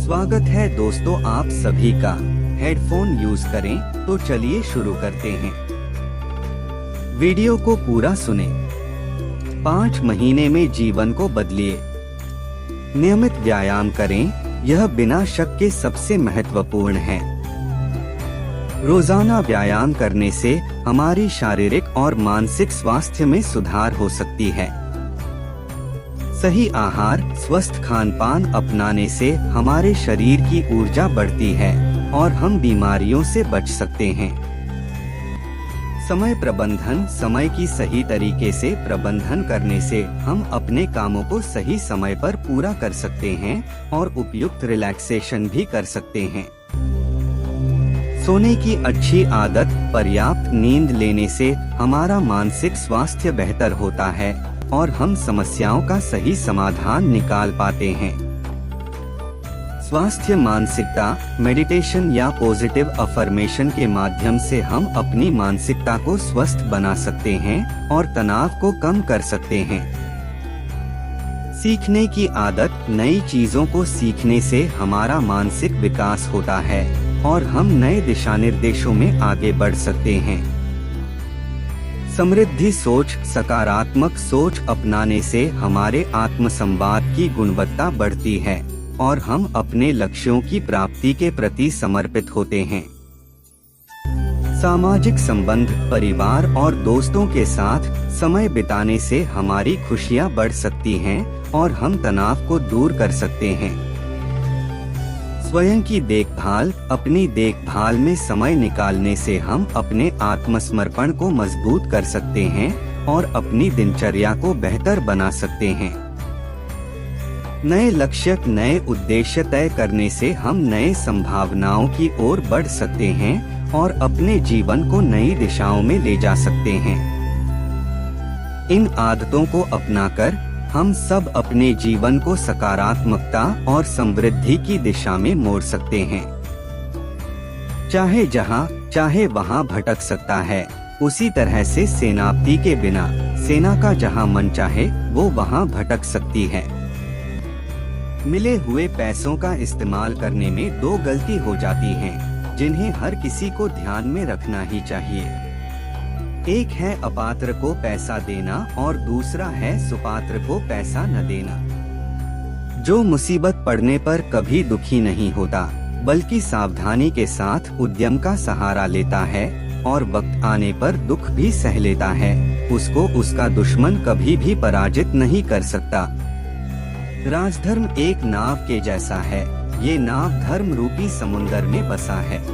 स्वागत है दोस्तों आप सभी का। हेडफोन यूज करें तो चलिए शुरू करते हैं। वीडियो को पूरा सुनें। 5 महीने में जीवन को बदलिए। नियमित व्यायाम करें, यह बिना शक के सबसे महत्वपूर्ण है। रोजाना व्यायाम करने से हमारी शारीरिक और मानसिक स्वास्थ्य में सुधार हो सकती है। सही आहार, स्वस्थ खान पान अपनाने से हमारे शरीर की ऊर्जा बढ़ती है और हम बीमारियों से बच सकते हैं। समय प्रबंधन, समय की सही तरीके से प्रबंधन करने से हम अपने कामों को सही समय पर पूरा कर सकते हैं और उपयुक्त रिलैक्सेशन भी कर सकते हैं। सोने की अच्छी आदत, पर्याप्त नींद लेने से हमारा मानसिक स्वास्थ्य बेहतर होता है और हम समस्याओं का सही समाधान निकाल पाते हैं। स्वास्थ्य मानसिकता, मेडिटेशन या पॉजिटिव अफर्मेशन के माध्यम से हम अपनी मानसिकता को स्वस्थ बना सकते हैं और तनाव को कम कर सकते हैं। सीखने की आदत, नई चीजों को सीखने से हमारा मानसिक विकास होता है और हम नए दिशा निर्देशों में आगे बढ़ सकते हैं। समृद्धि सोच, सकारात्मक सोच अपनाने से हमारे आत्मसंवाद की गुणवत्ता बढ़ती है और हम अपने लक्ष्यों की प्राप्ति के प्रति समर्पित होते हैं। सामाजिक संबंध, परिवार और दोस्तों के साथ समय बिताने से हमारी खुशियां बढ़ सकती हैं और हम तनाव को दूर कर सकते हैं। स्वयं की देखभाल, अपनी देखभाल में समय निकालने से हम अपने आत्मसमर्पण को मजबूत कर सकते हैं और अपनी दिनचर्या को बेहतर बना सकते हैं। नए लक्ष्य, नए उद्देश्य तय करने से हम नए संभावनाओं की ओर बढ़ सकते हैं और अपने जीवन को नई दिशाओं में ले जा सकते हैं। इन आदतों को अपनाकर हम सब अपने जीवन को सकारात्मकता और समृद्धि की दिशा में मोड़ सकते हैं। चाहे जहां चाहे वहां भटक सकता है, उसी तरह से सेनापति के बिना सेना का जहां मन चाहे वो वहां भटक सकती है। मिले हुए पैसों का इस्तेमाल करने में 2 गलती हो जाती हैं, जिन्हें हर किसी को ध्यान में रखना ही चाहिए। एक है अपात्र को पैसा देना और दूसरा है सुपात्र को पैसा न देना। जो मुसीबत पड़ने पर कभी दुखी नहीं होता, बल्कि सावधानी के साथ उद्यम का सहारा लेता है और वक्त आने पर दुख भी सह लेता है, उसको उसका दुश्मन कभी भी पराजित नहीं कर सकता। राजधर्म एक नाव के जैसा है। ये नाव धर्म रूपी समुंदर में बसा है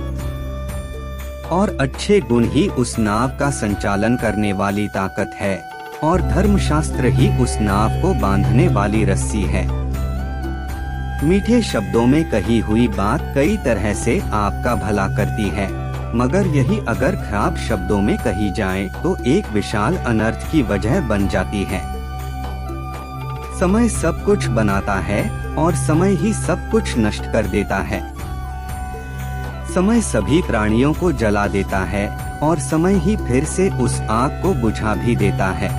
और अच्छे गुण ही उस नाव का संचालन करने वाली ताकत है और धर्मशास्त्र ही उस नाव को बांधने वाली रस्सी है। मीठे शब्दों में कही हुई बात कई तरह से आपका भला करती है, मगर यही अगर खराब शब्दों में कही जाए तो एक विशाल अनर्थ की वजह बन जाती है। समय सब कुछ बनाता है और समय ही सब कुछ नष्ट कर देता है। समय सभी प्राणियों को जला देता है और समय ही फिर से उस आग को बुझा भी देता है।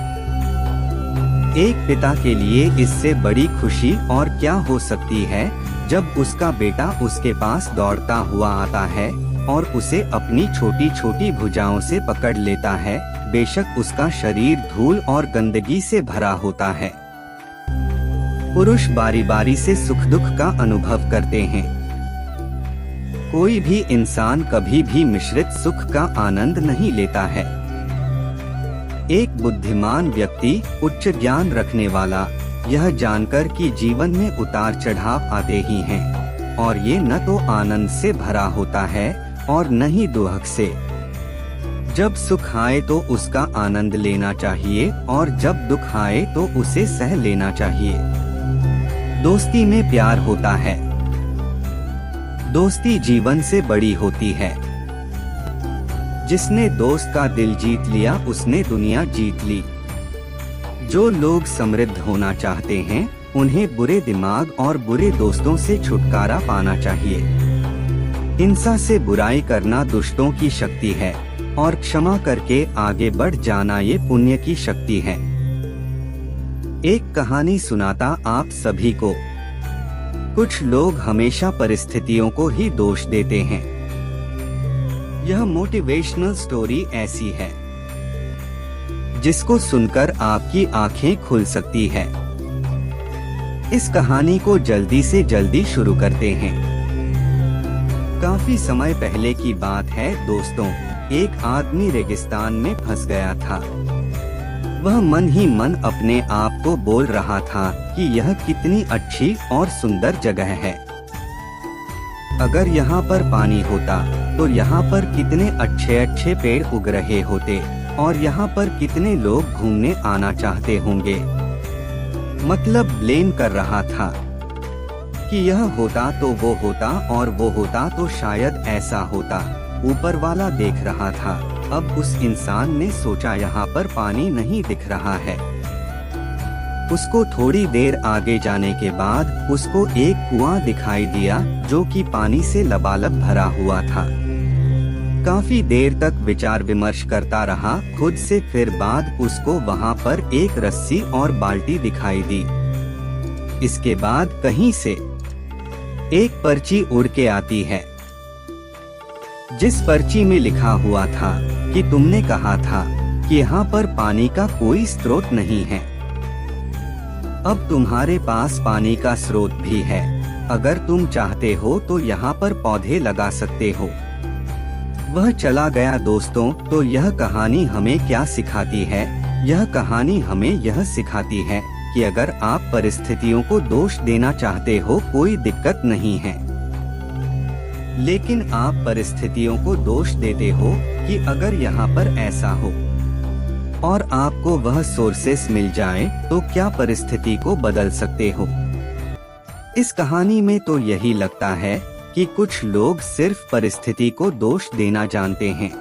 एक पिता के लिए इससे बड़ी खुशी और क्या हो सकती है जब उसका बेटा उसके पास दौड़ता हुआ आता है और उसे अपनी छोटी छोटी भुजाओं से पकड़ लेता है, बेशक उसका शरीर धूल और गंदगी से भरा होता है। पुरुष बारी बारी से सुख दुख का अनुभव करते हैं। कोई भी इंसान कभी भी मिश्रित सुख का आनंद नहीं लेता है। एक बुद्धिमान व्यक्ति, उच्च ज्ञान रखने वाला, यह जानकर कि जीवन में उतार चढ़ाव आते ही हैं और ये न तो आनंद से भरा होता है और न ही दुख से। जब सुख आए तो उसका आनंद लेना चाहिए और जब दुख आए तो उसे सह लेना चाहिए। दोस्ती में प्यार होता है। दोस्ती जीवन से बड़ी होती है। जिसने दोस्त का दिल जीत लिया उसने दुनिया जीत ली। जो लोग समृद्ध होना चाहते हैं उन्हें बुरे दिमाग और बुरे दोस्तों से छुटकारा पाना चाहिए। हिंसा से बुराई करना दुष्टों की शक्ति है और क्षमा करके आगे बढ़ जाना ये पुण्य की शक्ति है। एक कहानी सुनाता आप सभी को। कुछ लोग हमेशा परिस्थितियों को ही दोष देते हैं। यह मोटिवेशनल स्टोरी ऐसी है जिसको सुनकर आपकी आंखें खुल सकती है। इस कहानी को जल्दी से जल्दी शुरू करते हैं। काफी समय पहले की बात है दोस्तों, एक आदमी रेगिस्तान में फंस गया था। वह मन ही मन अपने आप को बोल रहा था कि यह कितनी अच्छी और सुंदर जगह है। अगर यहाँ पर पानी होता तो यहाँ पर कितने अच्छे अच्छे पेड़ उग रहे होते और यहाँ पर कितने लोग घूमने आना चाहते होंगे। मतलब ब्लेम कर रहा था कि यह होता तो वो होता और वो होता तो शायद ऐसा होता। ऊपर वाला देख रहा था। अब उस इंसान ने सोचा यहाँ पर पानी नहीं दिख रहा है। उसको थोड़ी देर आगे जाने के बाद उसको एक कुआं दिखाई दिया जो कि पानी से लबालब भरा हुआ था। काफी देर तक विचार विमर्श करता रहा खुद से। फिर बाद उसको वहाँ पर एक रस्सी और बाल्टी दिखाई दी। इसके बाद कहीं से एक पर्ची उड़ के आती है, जिस पर्ची में लिखा हुआ था कि तुमने कहा था कि यहाँ पर पानी का कोई स्रोत नहीं है। अब तुम्हारे पास पानी का स्रोत भी है। अगर तुम चाहते हो तो यहाँ पर पौधे लगा सकते हो। वह चला गया दोस्तों। तो यह कहानी हमें क्या सिखाती है? यह कहानी हमें यह सिखाती है कि अगर आप परिस्थितियों को दोष देना चाहते हो कोई दिक्कत नहीं है, लेकिन आप परिस्थितियों को दोष देते हो कि अगर यहाँ पर ऐसा हो और आपको वह सोर्सेस मिल जाए तो क्या परिस्थिति को बदल सकते हो। इस कहानी में तो यही लगता है कि कुछ लोग सिर्फ परिस्थिति को दोष देना जानते हैं।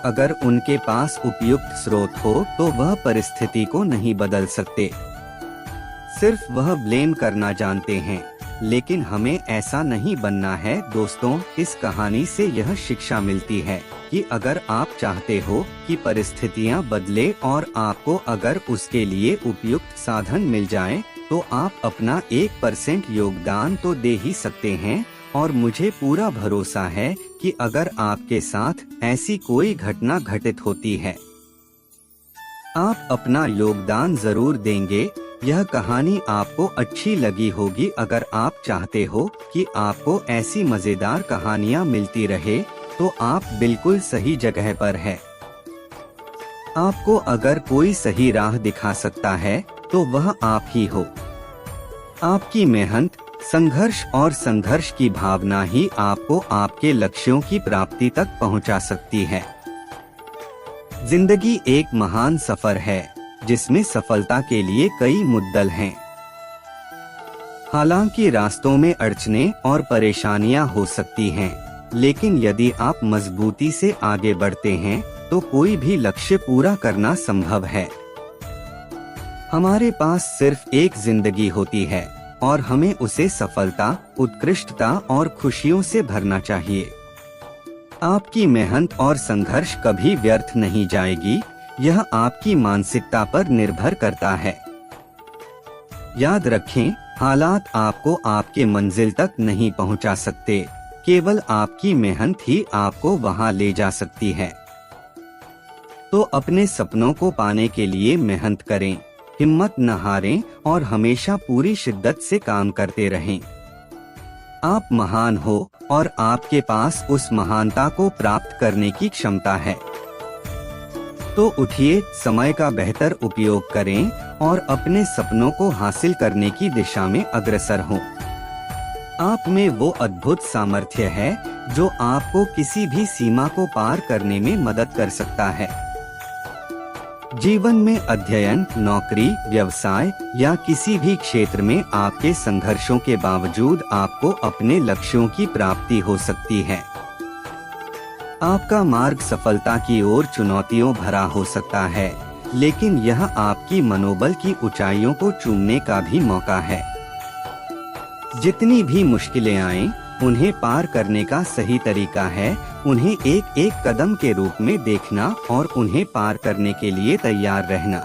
अगर उनके पास उपयुक्त स्रोत हो तो वह परिस्थिति को नहीं बदल सकते, सिर्फ वह ब्लेम करना जानते हैं। लेकिन हमें ऐसा नहीं बनना है दोस्तों। इस कहानी से यह शिक्षा मिलती है कि अगर आप चाहते हो कि परिस्थितियां बदले और आपको अगर उसके लिए उपयुक्त साधन मिल जाए तो आप अपना 1% योगदान तो दे ही सकते हैं। और मुझे पूरा भरोसा है कि अगर आपके साथ ऐसी कोई घटना घटित होती है, आप अपना योगदान जरूर देंगे। यह कहानी आपको अच्छी लगी होगी। अगर आप चाहते हो कि आपको ऐसी मजेदार कहानियाँ मिलती रहे तो आप बिल्कुल सही जगह पर है। आपको अगर कोई सही राह दिखा सकता है तो वह आप ही हो। आपकी मेहनत, संघर्ष और संघर्ष की भावना ही आपको आपके लक्ष्यों की प्राप्ति तक पहुंचा सकती है। जिंदगी एक महान सफर है जिसमें सफलता के लिए कई मुद्दल हैं। हालांकि रास्तों में अड़चनें और परेशानियां हो सकती हैं, लेकिन यदि आप मजबूती से आगे बढ़ते हैं तो कोई भी लक्ष्य पूरा करना संभव है। हमारे पास सिर्फ एक जिंदगी होती है और हमें उसे सफलता, उत्कृष्टता और खुशियों से भरना चाहिए। आपकी मेहनत और संघर्ष कभी व्यर्थ नहीं जाएगी। यह आपकी मानसिकता पर निर्भर करता है। याद रखें, हालात आपको आपके मंजिल तक नहीं पहुंचा सकते, केवल आपकी मेहनत ही आपको वहां ले जा सकती है। तो अपने सपनों को पाने के लिए मेहनत करें, हिम्मत न हारें और हमेशा पूरी शिद्दत से काम करते रहें। आप महान हो और आपके पास उस महानता को प्राप्त करने की क्षमता है। तो उठिए, समय का बेहतर उपयोग करें और अपने सपनों को हासिल करने की दिशा में अग्रसर हों। आप में वो अद्भुत सामर्थ्य है जो आपको किसी भी सीमा को पार करने में मदद कर सकता है। जीवन में अध्ययन, नौकरी, व्यवसाय या किसी भी क्षेत्र में आपके संघर्षों के बावजूद आपको अपने लक्ष्यों की प्राप्ति हो सकती है। आपका मार्ग सफलता की ओर चुनौतियों भरा हो सकता है, लेकिन यह आपकी मनोबल की ऊंचाइयों को चूमने का भी मौका है। जितनी भी मुश्किलें आएं, उन्हें पार करने का सही तरीका है उन्हें एक एक कदम के रूप में देखना और उन्हें पार करने के लिए तैयार रहना।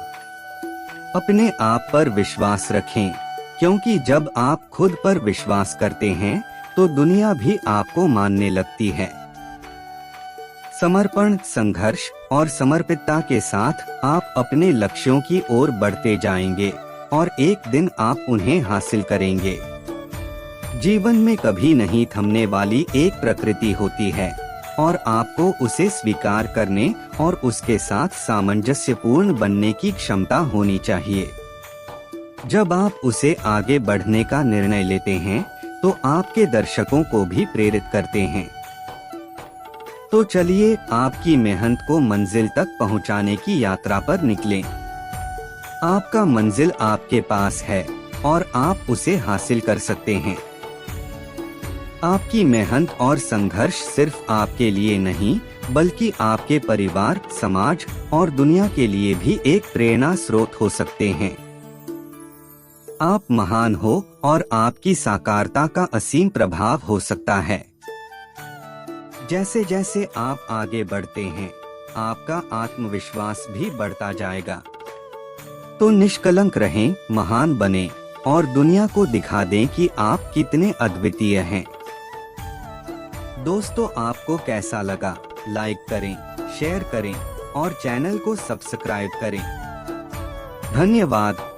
अपने आप पर विश्वास रखें, क्योंकि जब आप खुद पर विश्वास करते हैं तो दुनिया भी आपको मानने लगती है। समर्पण, संघर्ष और समर्पितता के साथ आप अपने लक्ष्यों की ओर बढ़ते जाएंगे और एक दिन आप उन्हें हासिल करेंगे। जीवन में कभी नहीं थमने वाली एक प्रकृति होती है और आपको उसे स्वीकार करने और उसके साथ सामंजस्यपूर्ण बनने की क्षमता होनी चाहिए। जब आप उसे आगे बढ़ने का निर्णय लेते हैं तो आपके दर्शकों को भी प्रेरित करते हैं। तो चलिए आपकी मेहनत को मंजिल तक पहुंचाने की यात्रा पर निकलें। आपका मंजिल आपके पास है और आप उसे हासिल कर सकते हैं। आपकी मेहनत और संघर्ष सिर्फ आपके लिए नहीं बल्कि आपके परिवार, समाज और दुनिया के लिए भी एक प्रेरणा स्रोत हो सकते हैं। आप महान हो और आपकी साकारता का असीम प्रभाव हो सकता है। जैसे जैसे आप आगे बढ़ते हैं, आपका आत्मविश्वास भी बढ़ता जाएगा। तो निष्कलंक रहें, महान बनें और दुनिया को दिखा दें कि आप कितने अद्वितीय हैं। दोस्तों, आपको कैसा लगा? लाइक करें, शेयर करें और चैनल को सब्सक्राइब करें। धन्यवाद।